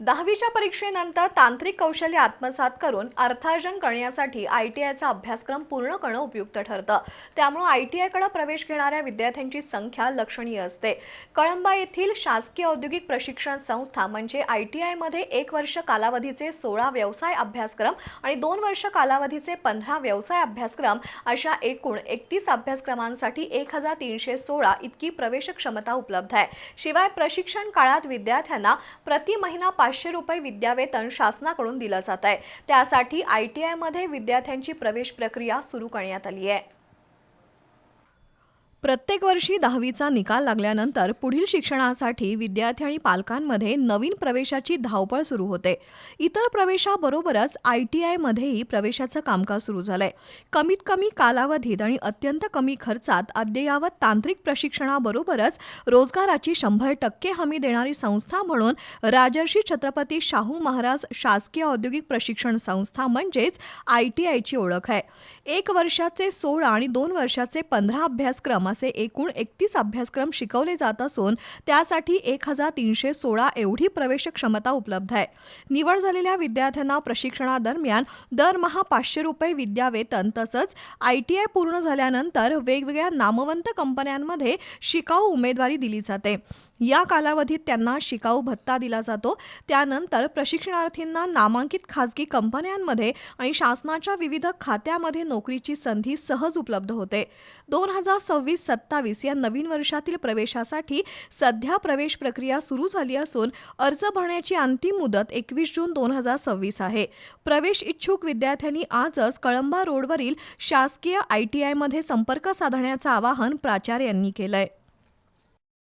10वीच्या परीक्षेनंतर तांत्रिक कौशल्य आत्मसात करून अर्थार्जन करण्यासाठी ITIचा अभ्यासक्रम पूर्ण करणं उपयुक्त ठरतं। त्यामुळे ITIकडे प्रवेश घेणाऱ्या विद्यार्थ्यांची संख्या लक्षणीय असते। कळंबा येथील शासकीय औद्योगिक प्रशिक्षण संस्था म्हणजे ITIमध्ये 1 वर्ष कालावधीचे 16 व्यवसाय अभ्यासक्रम आणि 2 वर्ष कालावधीचे 15 व्यवसाय अभ्यासक्रम अशा एकूण 31 अभ्यासक्रमांसाठी 1316 इतकी प्रवेश क्षमता उपलब्ध आहे। शिवाय प्रशिक्षण काळात विद्यार्थ्यांना प्रति महिना 500 रुपये विद्यावेतन शासनाकडून दिलं जात आहे। त्यासाठी ITIमध्ये विद्यार्थ्यांची प्रवेश प्रक्रिया सुरू करण्यात आली आहे। प्रत्येक वर्षी 10वीचा निकाल लागल्यानंतर पुढील शिक्षणासाठी विद्यार्थी आणि पालकांमध्ये नवीन प्रवेशाची धावपळ सुरू होते। इतर प्रवेशाबरोबरच ITIमध्येही प्रवेशाचं कामकाज सुरू झालंय। कमीत कमी कालावधीत आणि अत्यंत कमी खर्चात अद्ययावत तांत्रिक प्रशिक्षणाबरोबरच रोजगाराची 100% हमी देणारी संस्था म्हणून राजर्षी छत्रपती शाहू महाराज शासकीय औद्योगिक प्रशिक्षण संस्था म्हणजेच ITIची ओळख आहे। 1 वर्षाचे 16 आणि 2 वर्षाचे 15 अभ्यासक्रम असे एकूण 31 अभ्यासक्रम शिकवले जात असून त्यासाठी 1316 एवढी प्रवेश क्षमता उपलब्ध आहे। निवड झालेल्या विद्यार्थ्यांना प्रशिक्षणादरम्यान दरमहा 500 रुपये विद्यावेतन तसंच ITI पूर्ण झाल्यानंतर वेगवेगळ्या नामवंत कंपन्यांमध्ये शिकाऊ उमेदवारी दिली जाते। या कालावधीत त्यांना शिकाऊ भत्ता दिला जातो। त्यानंतर प्रशिक्षणार्थींना नामांकित खाजगी कंपन्यांमध्ये आणि शासनाच्या विविध खात्यामध्ये नोकरीची संधी सहज उपलब्ध होते। 2026-27 या नवीन वर्षातील प्रवेशासाठी सध्या प्रवेश प्रक्रिया सुरू झाली असून अर्ज भरण्याची अंतिम मुदत 21 जून 2026 आहे। प्रवेश इच्छुक विद्यार्थ्यांनी आजच कळंबा रोडवरील शासकीय ITIमध्ये संपर्क साधण्याचं आवाहन प्राचार्य यांनी केलंय।